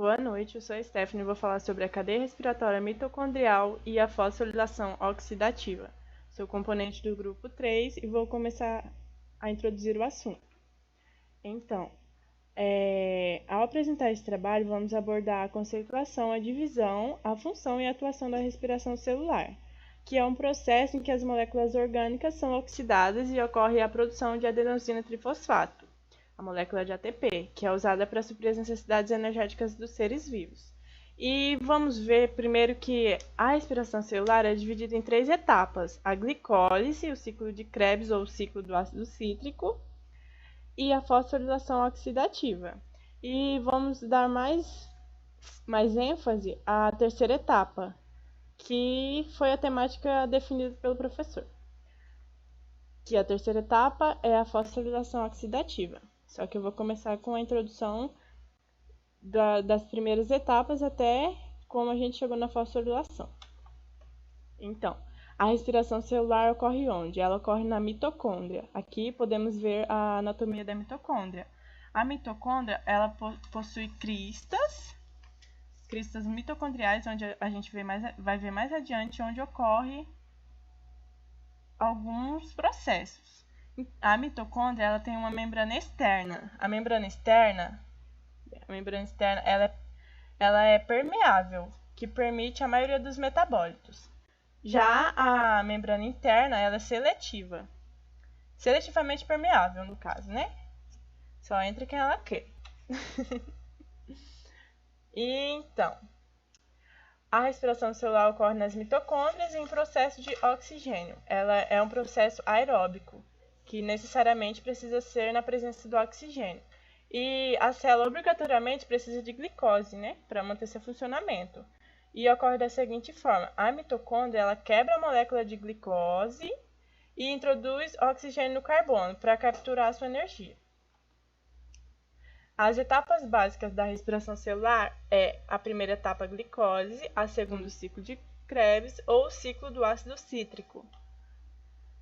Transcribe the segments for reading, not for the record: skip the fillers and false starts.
Boa noite, eu sou a Stephanie e vou falar sobre a cadeia respiratória mitocondrial e a fosforilação oxidativa. Sou componente do grupo 3 e vou começar a introduzir o assunto. Então, ao apresentar esse trabalho, vamos abordar a conceituação, a divisão, a função e a atuação da respiração celular, que é um processo em que as moléculas orgânicas são oxidadas e ocorre a produção de adenosina trifosfato, a molécula de ATP, que é usada para suprir as necessidades energéticas dos seres vivos. E vamos ver primeiro que a respiração celular é dividida em 3 etapas: a glicólise, o ciclo de Krebs ou o ciclo do ácido cítrico, e a fosforilação oxidativa. E vamos dar mais ênfase à terceira etapa, que foi a temática definida pelo professor. Que a terceira etapa é a fosforilação oxidativa. Só que eu vou começar com a introdução das primeiras etapas até como a gente chegou na fosforilação. Então, a respiração celular ocorre onde? Ela ocorre na mitocôndria. Aqui podemos ver a anatomia da mitocôndria. A mitocôndria, ela possui cristas mitocondriais, onde a gente vai ver mais adiante, onde ocorre alguns processos. A mitocôndria, ela tem uma membrana externa. A membrana externa ela é permeável, que permite a maioria dos metabólitos. Já a membrana interna, ela é seletiva. Seletivamente permeável, no caso, né? Só entra quem ela quer. Então, a respiração celular ocorre nas mitocôndrias em processo de oxigênio. Ela é um processo aeróbico, que necessariamente precisa ser na presença do oxigênio. E a célula obrigatoriamente precisa de glicose, né, para manter seu funcionamento. E ocorre da seguinte forma: a mitocôndria ela quebra a molécula de glicose e introduz oxigênio no carbono para capturar sua energia. As etapas básicas da respiração celular é a primeira etapa glicose, a segunda o ciclo de Krebs ou o ciclo do ácido cítrico.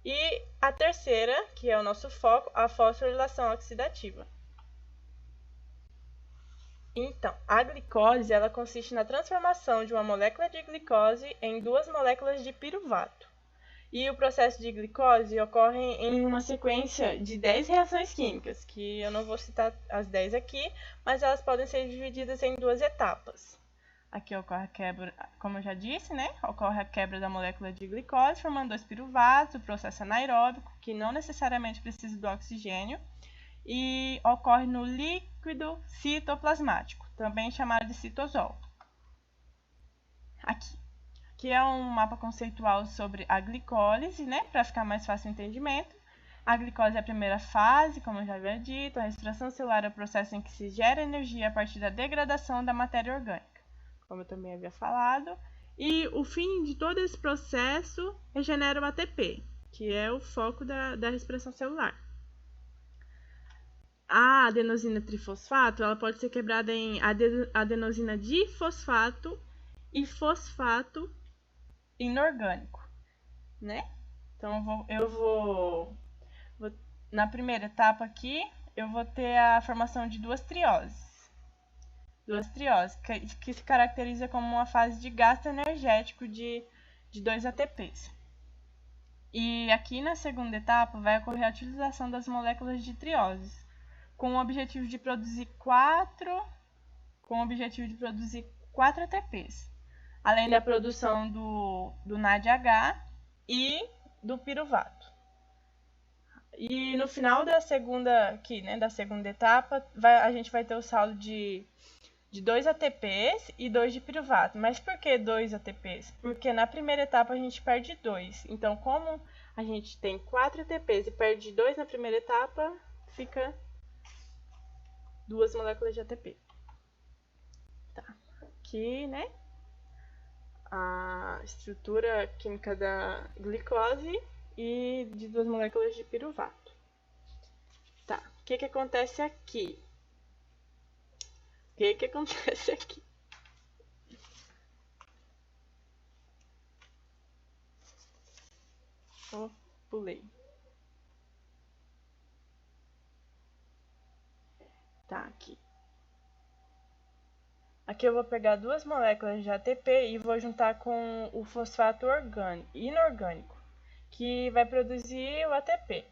E a terceira, que é o nosso foco, a fosforilação oxidativa. Então, a glicose ela consiste na transformação de uma molécula de glicose em 2 moléculas de piruvato. E o processo de glicose ocorre em uma sequência de 10 reações químicas, que eu não vou citar as 10 aqui, mas elas podem ser divididas em 2 etapas. Aqui ocorre a quebra, como eu já disse, né? Ocorre a quebra da molécula de glicose, formando 2 piruvatos, o processo anaeróbico, que não necessariamente precisa do oxigênio, e ocorre no líquido citoplasmático, também chamado de citosol. Aqui é um mapa conceitual sobre a glicólise, né, para ficar mais fácil o entendimento. A glicose é a primeira fase, como eu já havia dito. A respiração celular é o processo em que se gera energia a partir da degradação da matéria orgânica, como eu também havia falado. E o fim de todo esse processo regenera o ATP, que é o foco da respiração celular. A adenosina trifosfato ela pode ser quebrada em adenosina difosfato e fosfato inorgânico, né? Então eu vou na primeira etapa aqui eu vou ter a formação de duas trioses, que se caracteriza como uma fase de gasto energético de 2 ATPs. E aqui na segunda etapa vai ocorrer a utilização das moléculas de trioses, com o objetivo de produzir 4 ATPs, além da produção do NADH e do piruvato. E no final da segunda etapa, a gente vai ter o saldo de 2 ATPs e 2 de piruvato. Mas por que 2 ATPs? Porque na primeira etapa a gente perde 2. Então, como a gente tem 4 ATPs e perde 2 na primeira etapa, fica 2 moléculas de ATP. Tá. Aqui, né? A estrutura química da glicose e de 2 moléculas de piruvato. Tá. O que acontece aqui? Oh, pulei. Tá, aqui. Aqui eu vou pegar duas moléculas de ATP e vou juntar com o fosfato inorgânico, que vai produzir o ATP.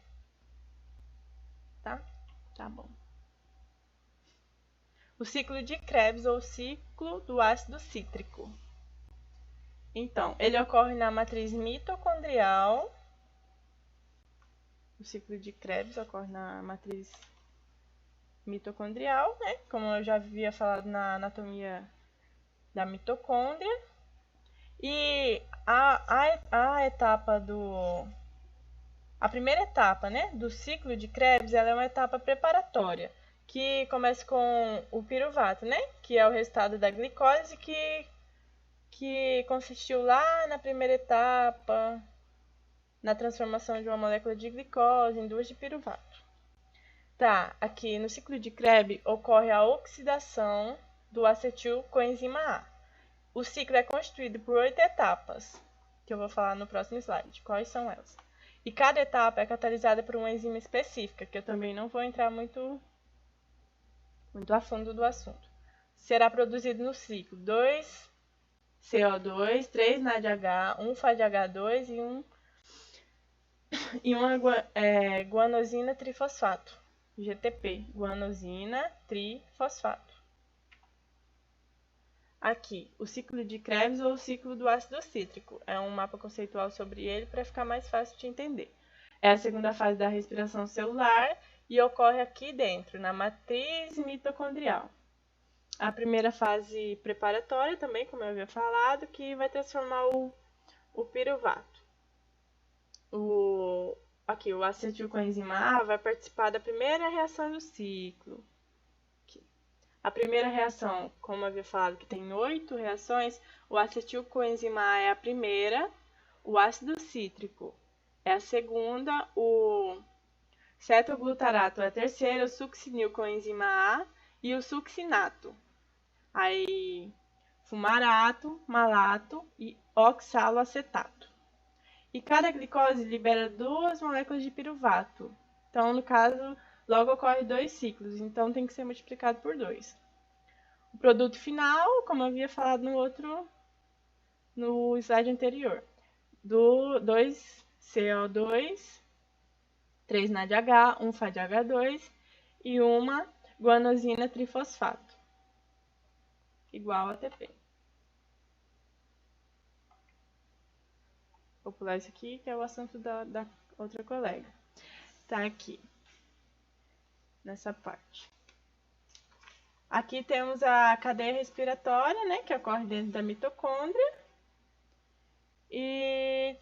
Tá? Tá bom. O ciclo de Krebs, ou ciclo do ácido cítrico. Então, ele ocorre na matriz mitocondrial. O ciclo de Krebs ocorre na matriz mitocondrial, né? Como eu já havia falado na anatomia da mitocôndria. E a etapa a primeira etapa, né, do ciclo de Krebs, ela é uma etapa preparatória, que começa com o piruvato, né, que é o resultado da glicose que consistiu lá na primeira etapa, na transformação de uma molécula de glicose em duas de piruvato. Tá, aqui no ciclo de Krebs ocorre a oxidação do acetil coenzima A. O ciclo é constituído por 8 etapas, que eu vou falar no próximo slide. Quais são elas? E cada etapa é catalisada por uma enzima específica, que eu também não vou entrar muito a fundo do assunto. Será produzido no ciclo 2 CO2, 3 NADH, 1 FADH2 e uma guanosina trifosfato, GTP, guanosina trifosfato. Aqui, o ciclo de Krebs ou o ciclo do ácido cítrico. É um mapa conceitual sobre ele para ficar mais fácil de entender. É a segunda fase da respiração celular e ocorre aqui dentro, na matriz mitocondrial. A primeira fase preparatória também, como eu havia falado, que vai transformar o piruvato. Aqui, o acetilcoenzima A vai participar da primeira reação do ciclo. A primeira reação, como eu havia falado, que tem 8 reações, o acetilcoenzima A é a primeira, o ácido cítrico é a segunda, o cetoglutarato é a terceira, o succinilcoenzima A e o succinato. Aí, fumarato, malato e oxaloacetato. E cada glicose libera 2 moléculas de piruvato. Então, no caso, logo ocorre 2 ciclos, então tem que ser multiplicado por 2. O produto final, como eu havia falado no slide anterior, do 2 CO2, 3 NADH, 1 FADH2 e uma guanosina trifosfato, igual a ATP. Vou pular isso aqui, que é o assunto da outra colega. Tá aqui, nessa parte. Aqui temos a cadeia respiratória, né, que ocorre dentro da mitocôndria. E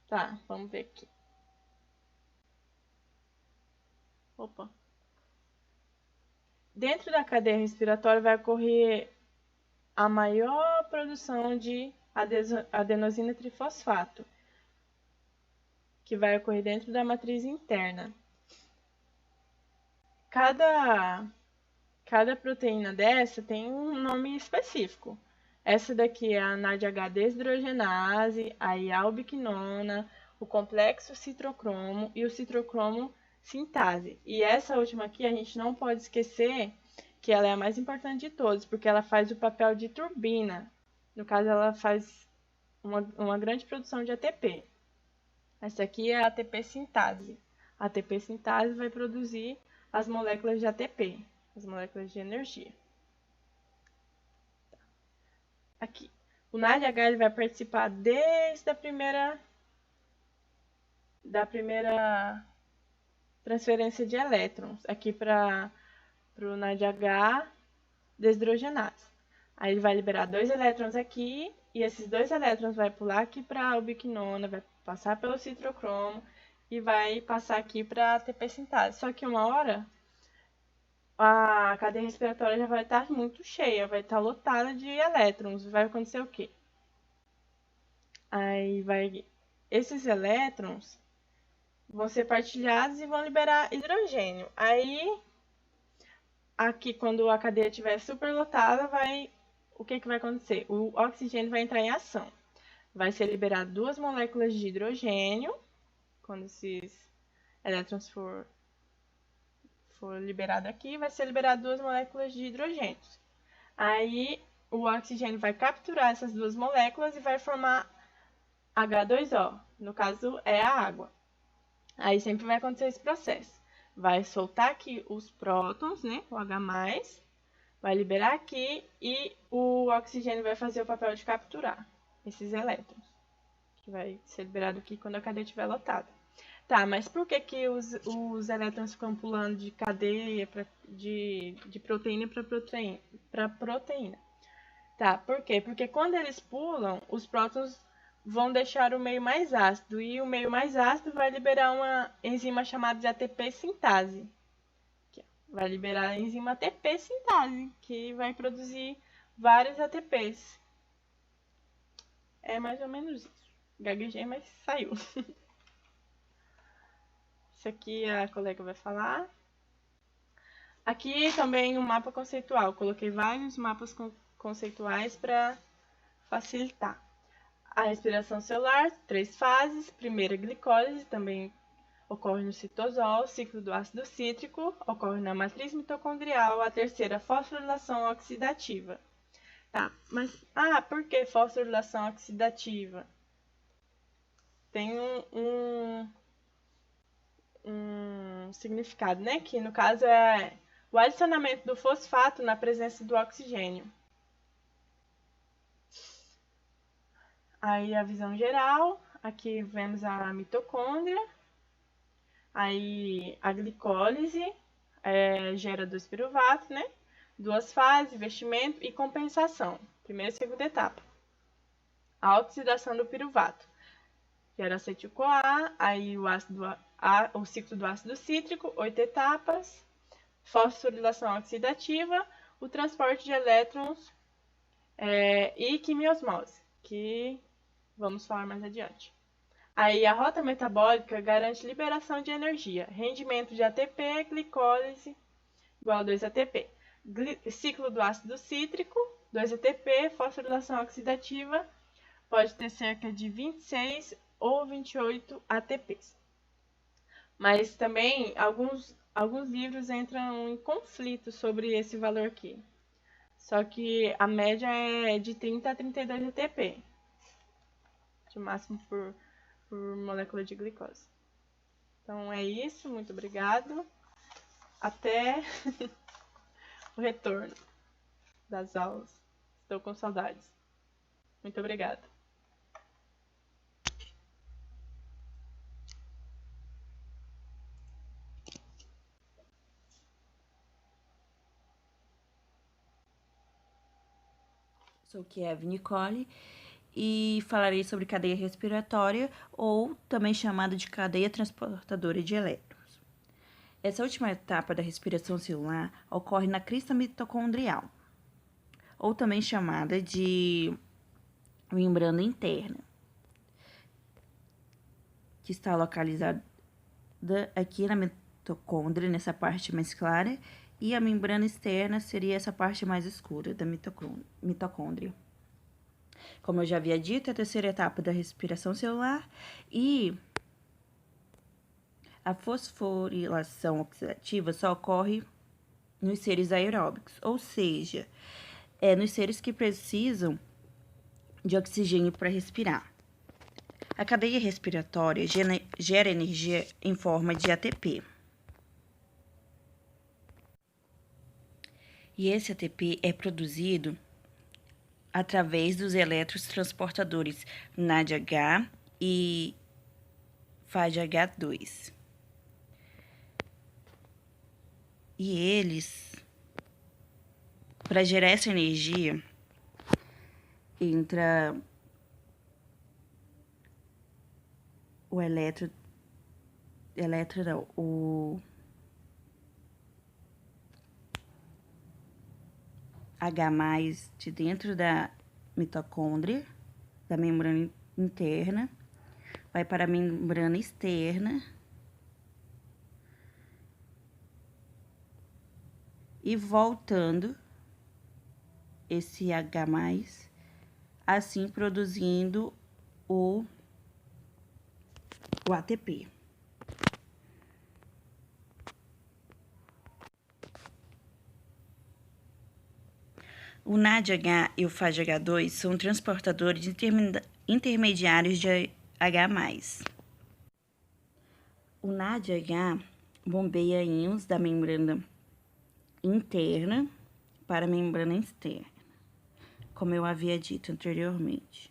tá, vamos ver aqui. Opa. Dentro da cadeia respiratória vai ocorrer a maior produção de adenosina trifosfato, que vai ocorrer dentro da matriz interna. Cada proteína dessa tem um nome específico. Essa daqui é a NADH desidrogenase, a ialbiquinona, o complexo citrocromo e o citrocromo sintase. E essa última aqui a gente não pode esquecer que ela é a mais importante de todas, porque ela faz o papel de turbina. No caso, ela faz uma grande produção de ATP. Essa aqui é a ATP sintase. A ATP sintase vai produzir as moléculas de ATP, as moléculas de energia. Aqui. O NADH ele vai participar desde a primeira transferência de elétrons, aqui para o NADH desidrogenase. Aí ele vai liberar 2 elétrons aqui, e esses 2 elétrons vai pular aqui para a ubiquinona, vai passar pelo citrocromo e vai passar aqui para a ATP sintase. Só que uma hora a cadeia respiratória já vai estar muito cheia, vai estar lotada de elétrons. Vai acontecer o quê? Esses elétrons vão ser partilhados e vão liberar hidrogênio. Aí, aqui, quando a cadeia estiver superlotada, o que vai acontecer? O oxigênio vai entrar em ação. Vai ser liberado 2 moléculas de hidrogênio, quando esses elétrons for liberado aqui, vai ser liberado 2 moléculas de hidrogênio. Aí, o oxigênio vai capturar essas duas moléculas e vai formar H2O. No caso, é a água. Aí sempre vai acontecer esse processo. Vai soltar aqui os prótons, né? O H+, vai liberar aqui e o oxigênio vai fazer o papel de capturar esses elétrons, que vai ser liberado aqui quando a cadeia estiver lotada. Tá, mas por que que os elétrons ficam pulando de cadeia de proteína para proteína? Tá, por quê? Porque quando eles pulam, os prótons vão deixar o meio mais ácido, e o meio mais ácido vai liberar uma enzima chamada de ATP sintase. Vai liberar a enzima ATP sintase, que vai produzir vários ATPs. É mais ou menos isso. Gaguejei, mas saiu. Isso aqui a colega vai falar. Aqui também um mapa conceitual. Coloquei vários mapas conceituais para facilitar. A respiração celular, 3 fases. Primeira, glicólise, também ocorre no citosol. Ciclo do ácido cítrico, ocorre na matriz mitocondrial. A terceira, fosforilação oxidativa. Tá, mas por que fosforilação oxidativa? Tem um significado, né? Que no caso é o adicionamento do fosfato na presença do oxigênio. Aí a visão geral, aqui vemos a mitocôndria, aí a glicólise gera 2 piruvatos, né? 2 fases, vestimento e compensação, primeira e segunda etapa. A oxidação do piruvato gera acetil-CoA, aí o ciclo do ácido cítrico, 8 etapas, fosforilação oxidativa, o transporte de elétrons e quimiosmose, que vamos falar mais adiante. Aí a rota metabólica garante liberação de energia, rendimento de ATP, glicólise igual a 2 ATP. Ciclo do ácido cítrico, 2 ATP, fosforilação oxidativa, pode ter cerca de 26 ou 28 ATPs. Mas também alguns livros entram em conflito sobre esse valor aqui. Só que a média é de 30 a 32 ATP, de máximo por molécula de glicose. Então é isso, muito obrigado. Até o retorno das aulas. Estou com saudades. Muito obrigada. Sou Kiev Nicole e falarei sobre cadeia respiratória, ou também chamada de cadeia transportadora de elétrons. Essa última etapa da respiração celular ocorre na crista mitocondrial, ou também chamada de membrana interna, que está localizada aqui na mitocôndria, nessa parte mais clara, e a membrana externa seria essa parte mais escura da mitocôndria. Como eu já havia dito, é a terceira etapa da respiração celular, e a fosforilação oxidativa só ocorre nos seres aeróbicos, ou seja, nos seres que precisam de oxigênio para respirar. A cadeia respiratória gera energia em forma de ATP. E esse ATP é produzido através dos elétrons transportadores NADH e FADH2. E eles, para gerar essa energia, entra o H+ de dentro da mitocôndria, da membrana interna, vai para a membrana externa e voltando esse H+, assim produzindo o ATP. O NADH e o FADH2 são transportadores intermediários de H+. O NADH bombeia íons da membrana interna para a membrana externa, como eu havia dito anteriormente.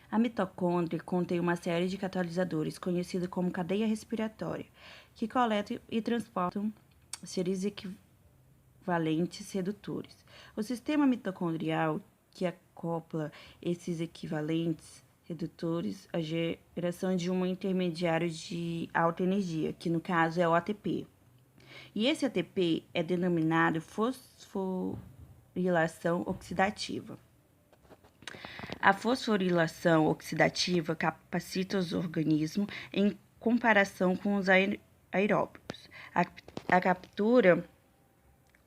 A mitocôndria contém uma série de catalisadores, conhecida como cadeia respiratória, que coletam e transportam seres equivalentes redutores. O sistema mitocondrial, que acopla esses equivalentes redutores à geração de um intermediário de alta energia, que no caso é o ATP. E esse ATP é denominado fosforilação oxidativa. A fosforilação oxidativa capacita os organismos em comparação com os aeróbios. A captura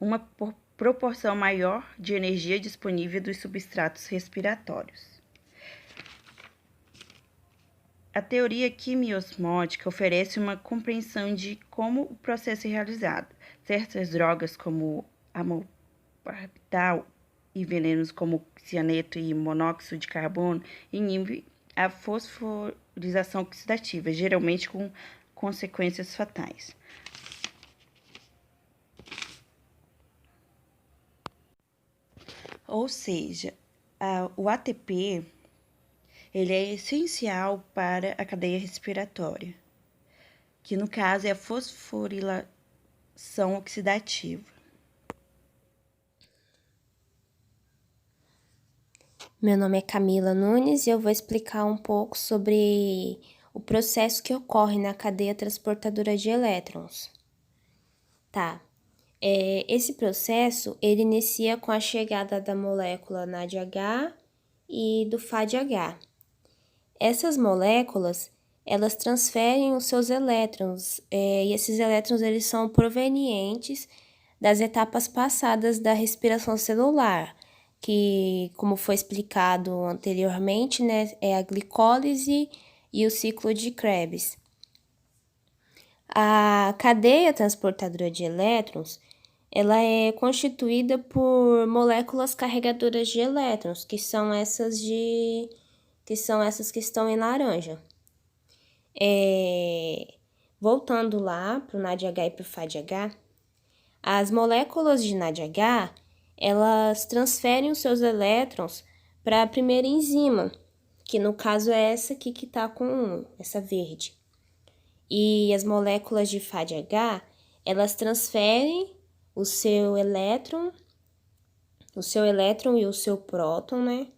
uma proporção maior de energia disponível dos substratos respiratórios. A teoria quimiosmótica oferece uma compreensão de como o processo é realizado. Certas drogas, como amoparbital, e venenos como cianeto e monóxido de carbono inibem a fosforilação oxidativa, geralmente com consequências fatais. Ou seja, o ATP ele é essencial para a cadeia respiratória, que no caso é a fosforilação oxidativa. Meu nome é Camila Nunes e eu vou explicar um pouco sobre o processo que ocorre na cadeia transportadora de elétrons. Tá. Esse processo, ele inicia com a chegada da molécula NADH e do FADH. Essas moléculas, elas transferem os seus elétrons, e esses elétrons, eles são provenientes das etapas passadas da respiração celular, que, como foi explicado anteriormente, né, é a glicólise e o ciclo de Krebs. A cadeia transportadora de elétrons, ela é constituída por moléculas carregadoras de elétrons, que são essas que estão em laranja. Voltando lá para o NADH e para o FADH, as moléculas de NADH, elas transferem os seus elétrons para a primeira enzima, que no caso é essa aqui que está com essa verde. E as moléculas de FADH, elas transferem o seu elétron e o seu próton, né,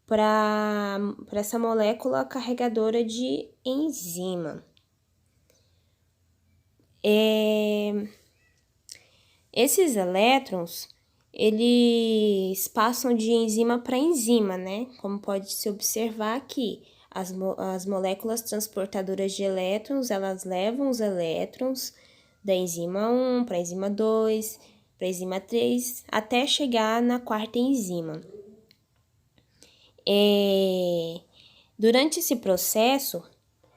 para essa molécula carregadora de enzima. Esses elétrons, eles passam de enzima para enzima, né? Como pode se observar aqui, as moléculas transportadoras de elétrons, elas levam os elétrons da enzima 1 para a enzima 2, para a enzima 3, até chegar na quarta enzima. Durante esse processo,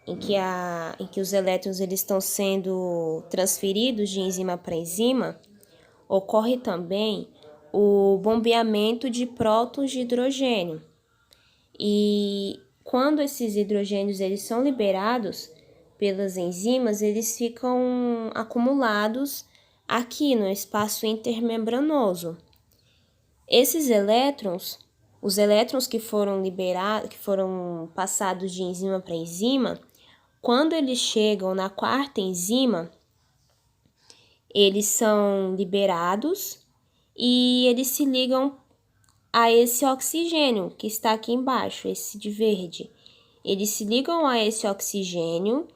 em que os elétrons eles estão sendo transferidos de enzima para enzima, ocorre também o bombeamento de prótons de hidrogênio. E quando esses hidrogênios eles são liberados pelas enzimas, eles ficam acumulados aqui no espaço intermembranoso. Esses elétrons, os elétrons que foram liberados, que foram passados de enzima para enzima, quando eles chegam na quarta enzima, eles são liberados e eles se ligam a esse oxigênio que está aqui embaixo, esse de verde. Eles se ligam a esse oxigênio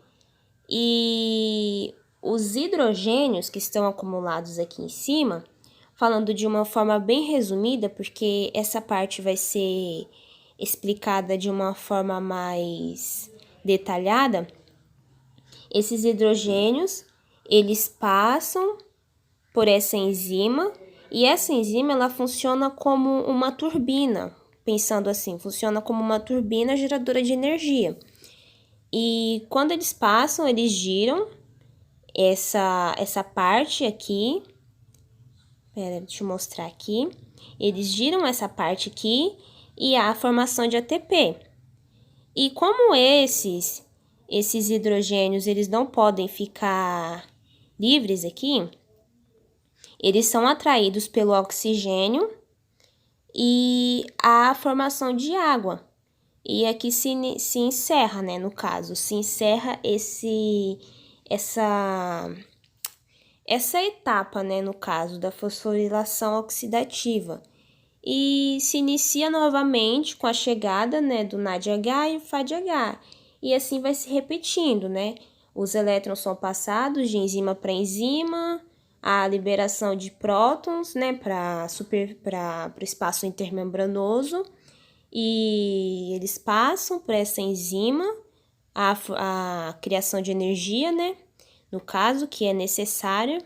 e os hidrogênios que estão acumulados aqui em cima, falando de uma forma bem resumida, porque essa parte vai ser explicada de uma forma mais detalhada, esses hidrogênios, eles passam por essa enzima, e essa enzima ela funciona como uma turbina, pensando assim, funciona como uma turbina geradora de energia. E quando eles passam, eles giram essa parte aqui. Pera, deixa eu mostrar aqui. Eles giram essa parte aqui e há a formação de ATP. E como esses hidrogênios, eles não podem ficar livres aqui, eles são atraídos pelo oxigênio e há a formação de água. E aqui se encerra, né, no caso, se encerra essa etapa, né, no caso da fosforilação oxidativa. E se inicia novamente com a chegada, né, do NADH e o FADH. E assim vai se repetindo, né? Os elétrons são passados de enzima para enzima, a liberação de prótons, né, para o espaço intermembranoso, e eles passam por essa enzima, a criação de energia, né, no caso, que é necessária,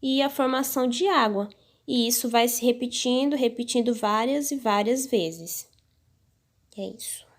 e a formação de água. E isso vai se repetindo várias e várias vezes. É isso.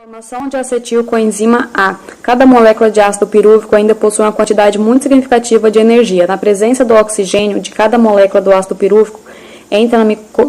Formação de acetil coenzima A. Cada molécula de ácido pirúvico ainda possui uma quantidade muito significativa de energia. Na presença do oxigênio de cada molécula do ácido pirúvico, entra na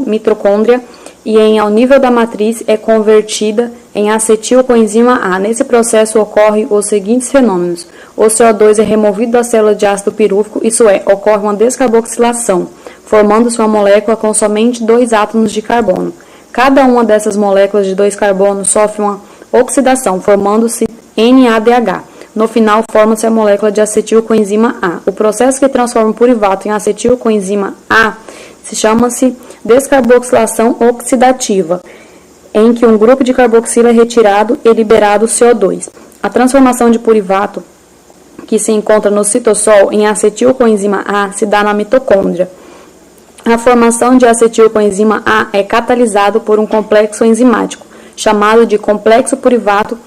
mitocôndria e, ao nível da matriz, é convertida em acetil coenzima A. Nesse processo ocorrem os seguintes fenômenos. O CO2 é removido da célula de ácido pirúvico, isso é, ocorre uma descarboxilação, formando-se uma molécula com somente 2 átomos de carbono. Cada uma dessas moléculas de 2 carbonos sofre uma oxidação, formando-se NADH. No final, forma-se a molécula de acetil coenzima A. O processo que transforma o purivato em acetil coenzima A se chama-se descarboxilação oxidativa, em que um grupo de carboxila é retirado e liberado o CO2. A transformação de purivato, que se encontra no citossol, em acetil coenzima A, se dá na mitocôndria. A formação de acetil coenzima A é catalisado por um complexo enzimático, chamado de complexo purivato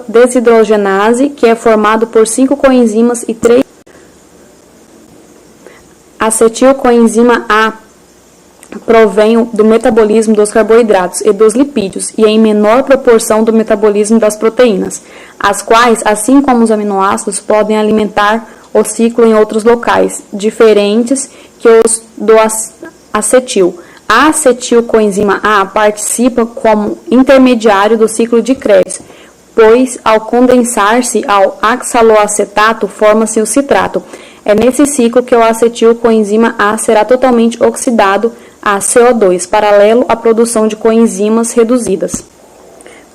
desidrogenase, que é formado por 5 coenzimas e 3 acetil coenzima A provém do metabolismo dos carboidratos e dos lipídios e em menor proporção do metabolismo das proteínas, as quais, assim como os aminoácidos, podem alimentar o ciclo em outros locais, diferentes que os do acetil. A acetilcoenzima A participa como intermediário do ciclo de Krebs, pois ao condensar-se ao oxaloacetato forma-se o citrato. É nesse ciclo que o acetilcoenzima A será totalmente oxidado a CO2, paralelo à produção de coenzimas reduzidas.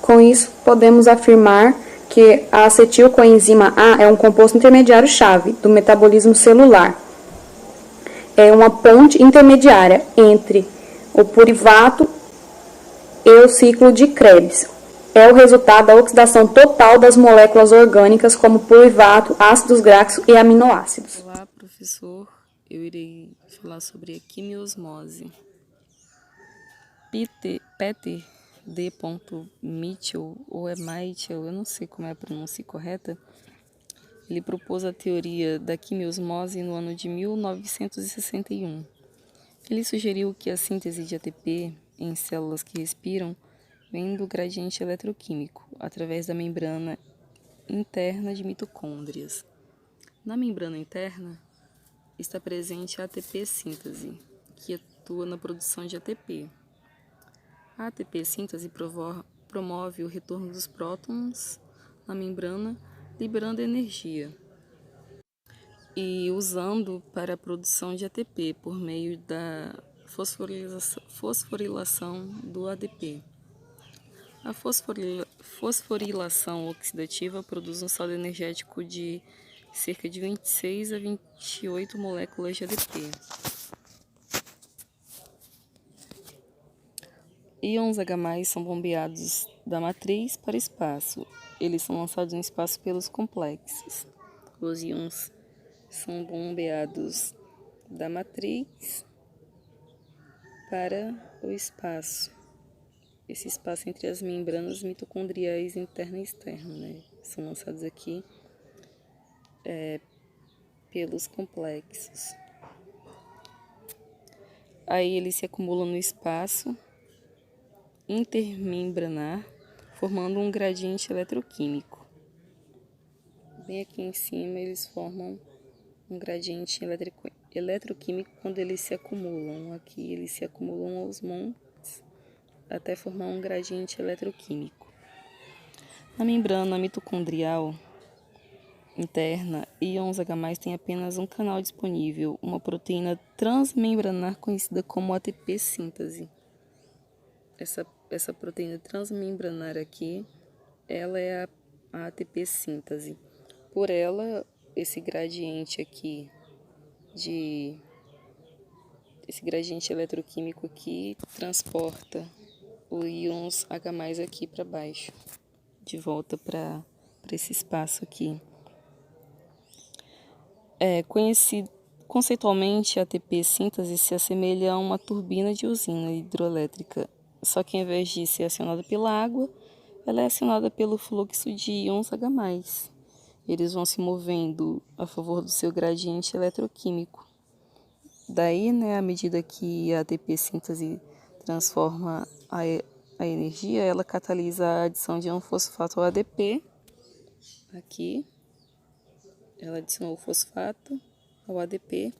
Com isso, podemos afirmar que a acetilcoenzima A é um composto intermediário-chave do metabolismo celular. É uma ponte intermediária entre o purivato e o ciclo de Krebs. É o resultado da oxidação total das moléculas orgânicas como purivato, ácidos graxos e aminoácidos. Olá, professor. Eu irei falar sobre a quimiosmose. Peter D. Mitchell, ou é Mitchell, eu não sei como é a pronúncia correta, ele propôs a teoria da quimiosmose no ano de 1961. Ele sugeriu que a síntese de ATP em células que respiram vem do gradiente eletroquímico, através da membrana interna de mitocôndrias. Na membrana interna está presente a ATP síntese, que atua na produção de ATP. A ATP síntese promove o retorno dos prótons na membrana, liberando energia e usando para a produção de ATP por meio da fosforilação do ADP. A fosforilação oxidativa produz um saldo energético de cerca de 26 a 28 moléculas de ADP. Íons H+ são bombeados da matriz para o espaço. Eles são lançados no espaço pelos complexos. Os íons são bombeados da matriz para o espaço. Esse espaço entre as membranas mitocondriais interna e externa, né? São lançados aqui pelos complexos. Aí eles se acumulam no espaço intermembranar, formando um gradiente eletroquímico. Bem aqui em cima eles formam um gradiente eletroquímico quando eles se acumulam. Aqui eles se acumulam aos montes até formar um gradiente eletroquímico. Na membrana mitocondrial interna, íons H+ têm apenas um canal disponível, uma proteína transmembranar conhecida como ATP síntese. Essa proteína transmembranar aqui, ela é a ATP síntese. Por ela, esse gradiente aqui esse gradiente eletroquímico aqui transporta o íons H+ aqui para baixo, de volta para esse espaço aqui. Conceitualmente, a ATP síntese se assemelha a uma turbina de usina hidroelétrica, só que ao invés de ser acionada pela água, ela é acionada pelo fluxo de íons H+. Eles vão se movendo a favor do seu gradiente eletroquímico. Daí, à medida que a ATP síntese transforma a energia, ela catalisa a adição de um fosfato ao ADP. Aqui, ela adicionou o fosfato ao ADP,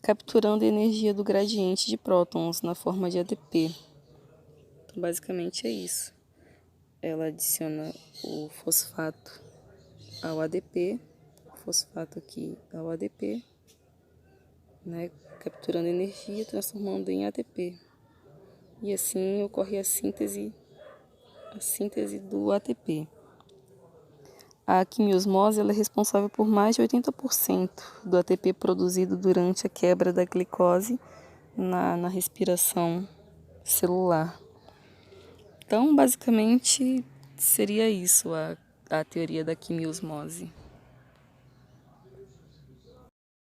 capturando a energia do gradiente de prótons na forma de ADP. Então, basicamente é isso. Ela adiciona o fosfato ao ADP, fosfato aqui ao ADP, capturando energia, transformando em ATP. E assim ocorre a síntese do ATP. A quimiosmose ela é responsável por mais de 80% do ATP produzido durante a quebra da glicose na respiração celular. Então, basicamente, seria isso a teoria da quimiosmose.